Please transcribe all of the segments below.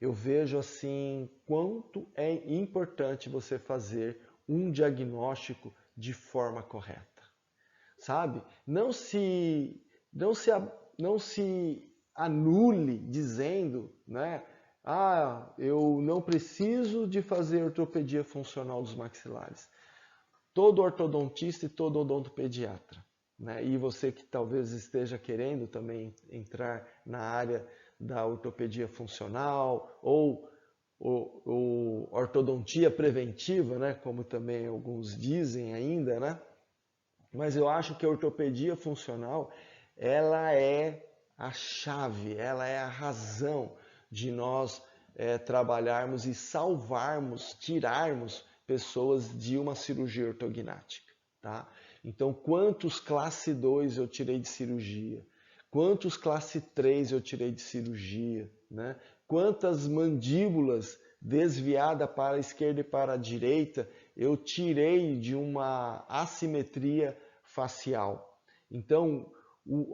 eu vejo assim quanto é importante você fazer um diagnóstico de forma correta, sabe? Não se anule dizendo, né? Ah, eu não preciso de fazer ortopedia funcional dos maxilares. Todo ortodontista e todo odontopediatra, né? E você que talvez esteja querendo também entrar na área da ortopedia funcional ou ortodontia preventiva, né? Como também alguns dizem ainda, né? Mas eu acho que a ortopedia funcional, ela é a chave, ela é a razão de nós trabalharmos e salvarmos, tirarmos pessoas de uma cirurgia ortognática, tá? Então, quantos classe 2 eu tirei de cirurgia? Quantos classe 3 eu tirei de cirurgia, né? Quantas mandíbulas desviadas para a esquerda e para a direita eu tirei de uma assimetria facial. Então,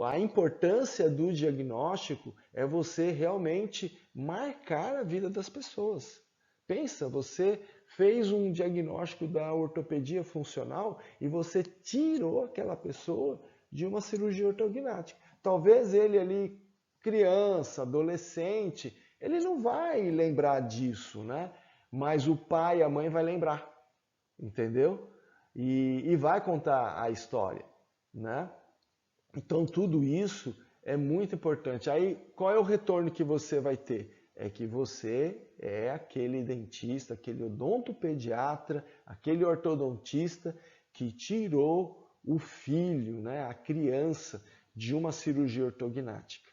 a importância do diagnóstico é você realmente marcar a vida das pessoas. Pensa, você fez um diagnóstico da ortopedia funcional e você tirou aquela pessoa de uma cirurgia ortognática. Talvez ele ali, criança, adolescente, ele não vai lembrar disso, né? Mas o pai e a mãe vai lembrar, entendeu? E vai contar a história, né? Então tudo isso é muito importante. Aí qual é o retorno que você vai ter? É que você é aquele dentista, aquele odontopediatra, aquele ortodontista que tirou o filho, né, a criança, de uma cirurgia ortognática,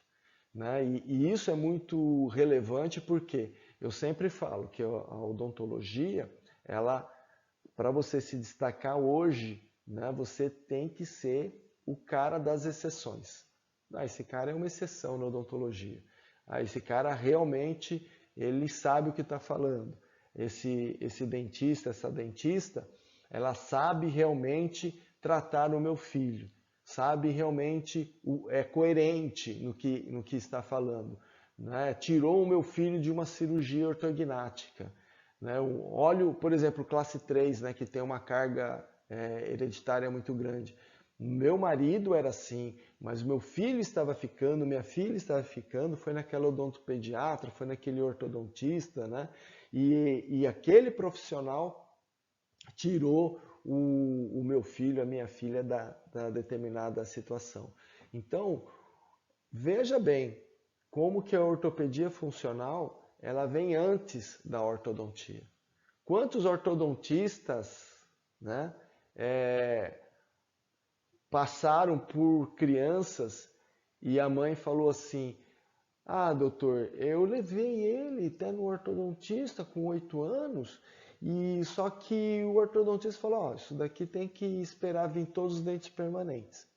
né? E isso é muito relevante porque eu sempre falo que a odontologia, ela, para você se destacar hoje, né, você tem que ser o cara das exceções. Ah, esse cara é uma exceção na odontologia. Ah, esse cara realmente ele sabe o que está falando. Esse dentista, essa dentista, ela sabe realmente tratar o meu filho, sabe realmente, é coerente no que está falando, né? Tirou o meu filho de uma cirurgia ortognática, né? Olho, por exemplo, classe 3, né, que tem uma carga hereditária muito grande. Meu marido era assim, mas meu filho estava ficando, minha filha estava ficando, foi naquela odontopediatra, foi naquele ortodontista, né? E aquele profissional tirou o meu filho, a minha filha da determinada situação. Então, veja bem como que a ortopedia funcional ela vem antes da ortodontia. Quantos ortodontistas, né, passaram por crianças e a mãe falou assim: ah, doutor, eu levei ele até no ortodontista com 8 anos e só que o ortodontista falou: ó, isso daqui tem que esperar vir todos os dentes permanentes.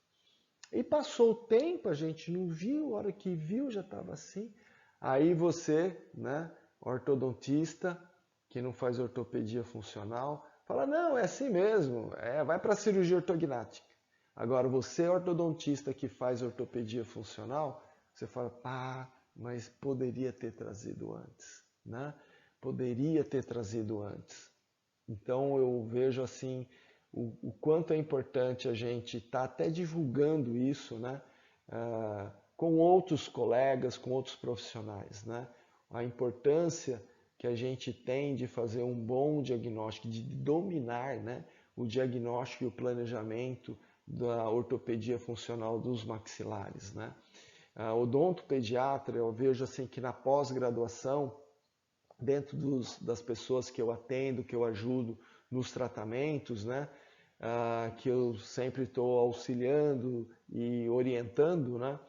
E passou o tempo, a gente não viu, a hora que viu já estava assim. Aí você, né, ortodontista, que não faz ortopedia funcional, fala: não, é assim mesmo, vai para a cirurgia ortognática. Agora, você, ortodontista que faz ortopedia funcional, você fala: pá, mas poderia ter trazido antes, né? Poderia ter trazido antes. Então eu vejo assim o quanto é importante a gente estar até divulgando isso, né? Com outros colegas, com outros profissionais, né? A importância que a gente tem de fazer um bom diagnóstico, de dominar, né, o diagnóstico e o planejamento da ortopedia funcional dos maxilares, né? Odontopediatra, eu vejo assim que na pós-graduação, dentro das pessoas que eu atendo, que eu ajudo nos tratamentos, né? Que eu sempre estou auxiliando e orientando, né?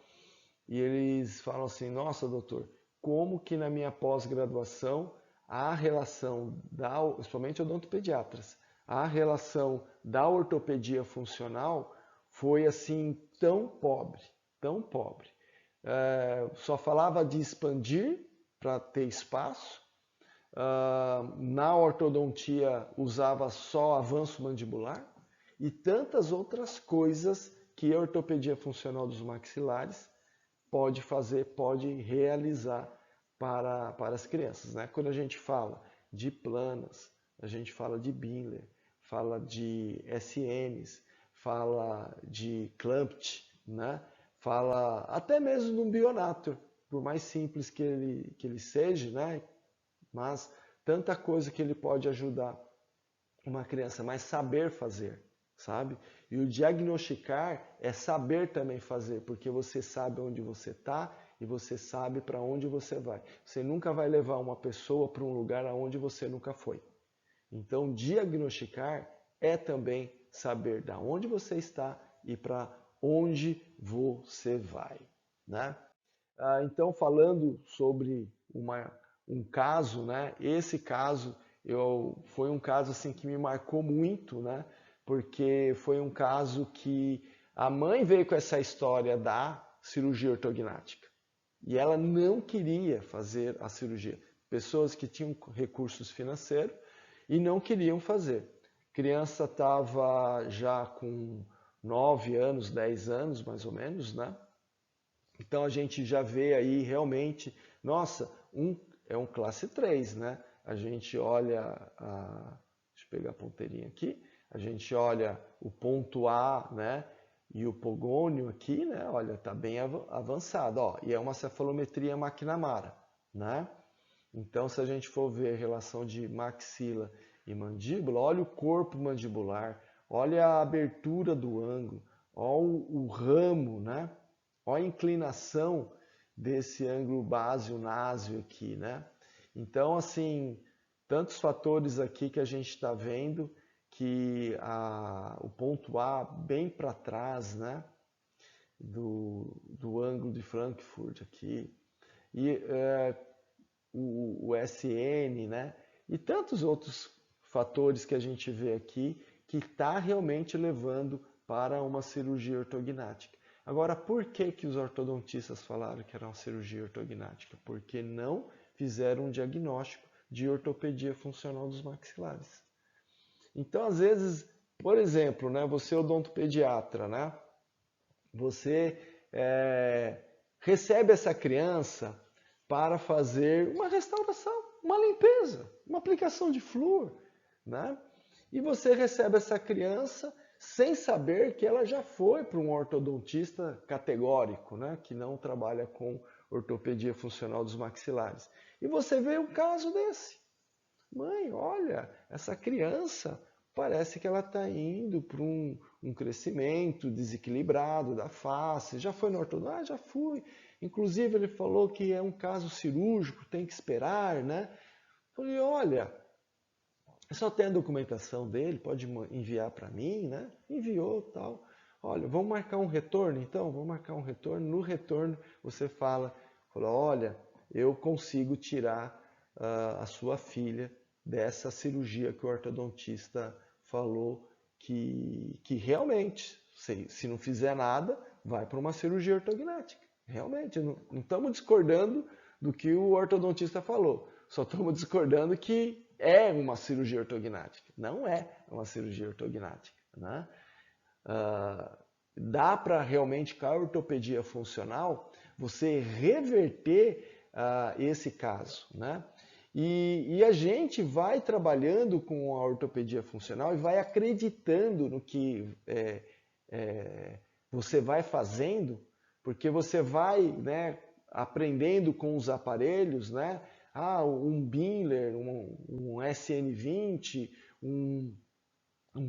E eles falam assim: nossa, doutor, como que na minha pós-graduação a relação principalmente odontopediatras, a relação da ortopedia funcional foi assim tão pobre, tão pobre. Só falava de expandir para ter espaço. Na ortodontia usava só avanço mandibular e tantas outras coisas que a ortopedia funcional dos maxilares pode fazer, pode realizar para as crianças, né? Quando a gente fala de planas, a gente fala de Binler, fala de SNs, fala de Clumped, né? Fala até mesmo de um Bionator, por mais simples que ele seja, né? Mas tanta coisa que ele pode ajudar uma criança, mas saber fazer, sabe? E o diagnosticar é saber também fazer, porque você sabe onde você está e você sabe para onde você vai. Você nunca vai levar uma pessoa para um lugar aonde você nunca foi. Então, diagnosticar é também saber da onde você está e para onde você vai, né? Então, falando sobre um caso, né? Esse caso foi um caso assim que me marcou muito, né? Porque foi um caso que a mãe veio com essa história da cirurgia ortognática e ela não queria fazer a cirurgia. Pessoas que tinham recursos financeiros e não queriam fazer. A criança estava já com 9 anos, 10 anos mais ou menos, né? Então a gente já vê aí realmente, nossa, é um classe 3, né? A gente olha, deixa eu pegar a ponteirinha aqui, a gente olha o ponto A, né? E o pogônio aqui, né? Olha, tá bem avançado, ó. E é uma cefalometria McNamara, né? Então, se a gente for ver a relação de maxila e mandíbula, olha o corpo mandibular, olha a abertura do ângulo, olha o ramo, né? Olha a inclinação desse ângulo básio-násio aqui, né? Então, assim, tantos fatores aqui que a gente está vendo que o ponto A bem para trás, né? Do ângulo de Frankfurt aqui. E o SN, né? E tantos outros fatores que a gente vê aqui que está realmente levando para uma cirurgia ortognática. Agora, por que os ortodontistas falaram que era uma cirurgia ortognática? Porque não fizeram um diagnóstico de ortopedia funcional dos maxilares. Então, às vezes, por exemplo, né, você é odontopediatra, né? Você recebe essa criança para fazer uma restauração, uma limpeza, uma aplicação de flúor, né? E você recebe essa criança sem saber que ela já foi para um ortodontista categórico, né? Que não trabalha com ortopedia funcional dos maxilares. E você vê um caso desse. Mãe, olha, essa criança parece que ela está indo para um crescimento desequilibrado da face. Já foi no ortodonto? Ah, já fui. Inclusive, ele falou que é um caso cirúrgico, tem que esperar, né? Falei, olha, só tem a documentação dele, pode enviar para mim, né? Enviou, tal. Olha, vamos marcar um retorno, então? Vamos marcar um retorno. No retorno, você fala, olha, eu consigo tirar a sua filha dessa cirurgia que o ortodontista falou que realmente, se não fizer nada, vai para uma cirurgia ortognática. Realmente, não estamos discordando do que o ortodontista falou. Só estamos discordando que é uma cirurgia ortognática. Não é uma cirurgia ortognática, né? Dá para realmente, com a ortopedia funcional, você reverter esse caso, né? E a gente vai trabalhando com a ortopedia funcional e vai acreditando no que você vai fazendo, porque você vai, né, aprendendo com os aparelhos, né? Um Binler, um SN20, um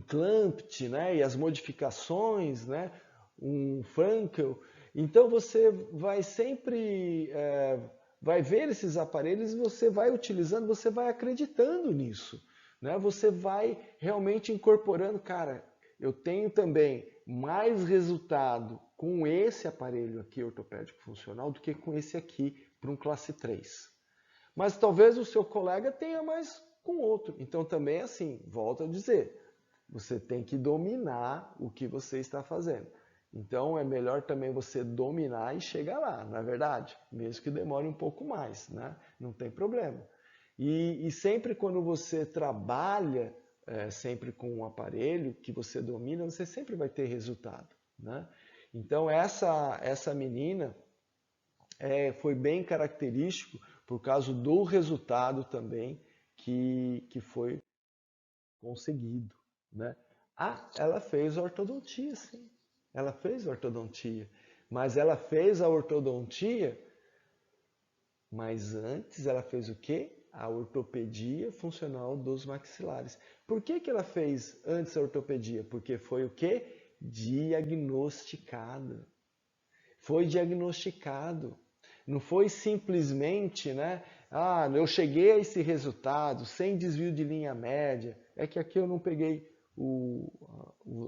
Clamped, né? E as modificações, né? Um Frankel. Então você vai sempre vai ver esses aparelhos e você vai utilizando, você vai acreditando nisso, né? Você vai realmente incorporando, cara, eu tenho também mais resultado com esse aparelho aqui ortopédico funcional do que com esse aqui para um classe 3. Mas talvez o seu colega tenha mais com outro. Então também é assim, volto a dizer, você tem que dominar o que você está fazendo. Então é melhor também você dominar e chegar lá, não é verdade? Mesmo que demore um pouco mais, né? Não tem problema. E sempre quando você trabalha sempre com um aparelho que você domina, você sempre vai ter resultado, né? Então essa menina foi bem característico, por causa do resultado também que foi conseguido, né? Ah, ela fez ortodontia, sim. Ela fez ortodontia. Mas ela fez a ortodontia, mas antes ela fez o quê? A ortopedia funcional dos maxilares. Por que que ela fez antes a ortopedia? Porque foi o quê? Diagnosticado. Foi diagnosticado. Não foi simplesmente, né? Ah, eu cheguei a esse resultado sem desvio de linha média. É que aqui eu não peguei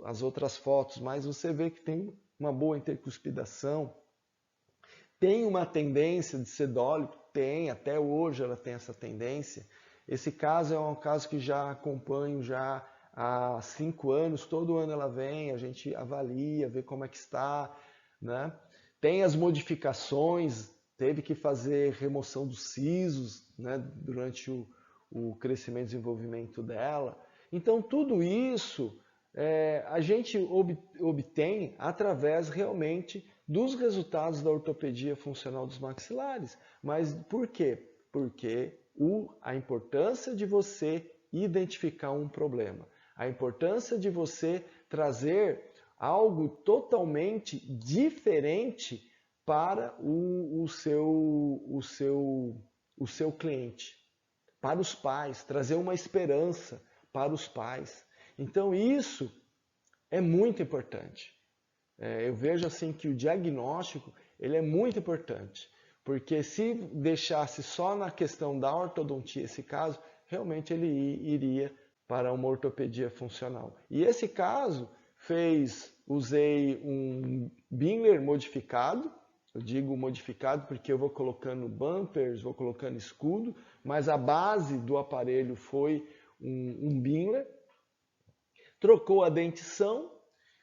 as outras fotos, mas você vê que tem uma boa intercuspidação. Tem uma tendência de ser dólico? Tem, até hoje ela tem essa tendência. Esse caso é um caso que já acompanho já há 5 anos, todo ano ela vem, a gente avalia, vê como é que está, né? Tem as modificações, teve que fazer remoção dos sisos, né, durante o crescimento e desenvolvimento dela. Então tudo isso a gente obtém através realmente dos resultados da ortopedia funcional dos maxilares. Mas por quê? Porque a importância de você identificar um problema, a importância de você trazer algo totalmente diferente para o seu cliente, para os pais, trazer uma esperança para os pais. Então isso é muito importante. Eu vejo assim que o diagnóstico ele é muito importante, porque se deixasse só na questão da ortodontia esse caso, realmente ele iria para uma ortopedia funcional. E esse caso usei um Binler modificado, eu digo modificado porque eu vou colocando bumpers, vou colocando escudo, mas a base do aparelho foi um Binler. Trocou a dentição,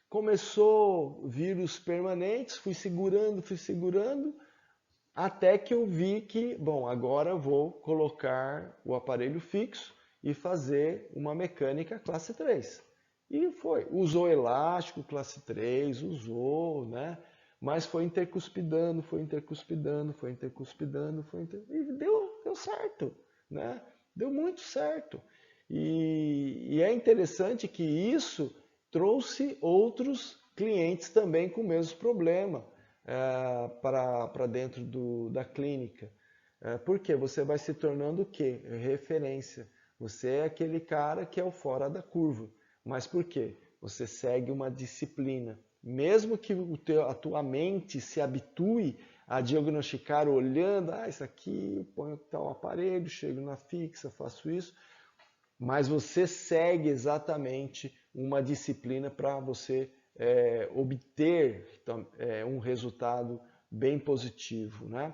começou vírus permanentes, fui segurando, até que eu vi que, bom, agora eu vou colocar o aparelho fixo e fazer uma mecânica classe 3. E foi, usou elástico classe 3, usou, né? Mas foi intercuspidando, e deu certo, né? Deu muito certo. E é interessante que isso trouxe outros clientes também com o mesmo problema para dentro da clínica. Porque você vai se tornando o quê? Referência. Você é aquele cara que é o fora da curva. Mas por quê? Você segue uma disciplina. Mesmo que a tua mente se habitue a diagnosticar olhando, isso aqui, eu ponho tal aparelho, chego na fixa, faço isso, mas você segue exatamente uma disciplina para você obter um resultado bem positivo, né?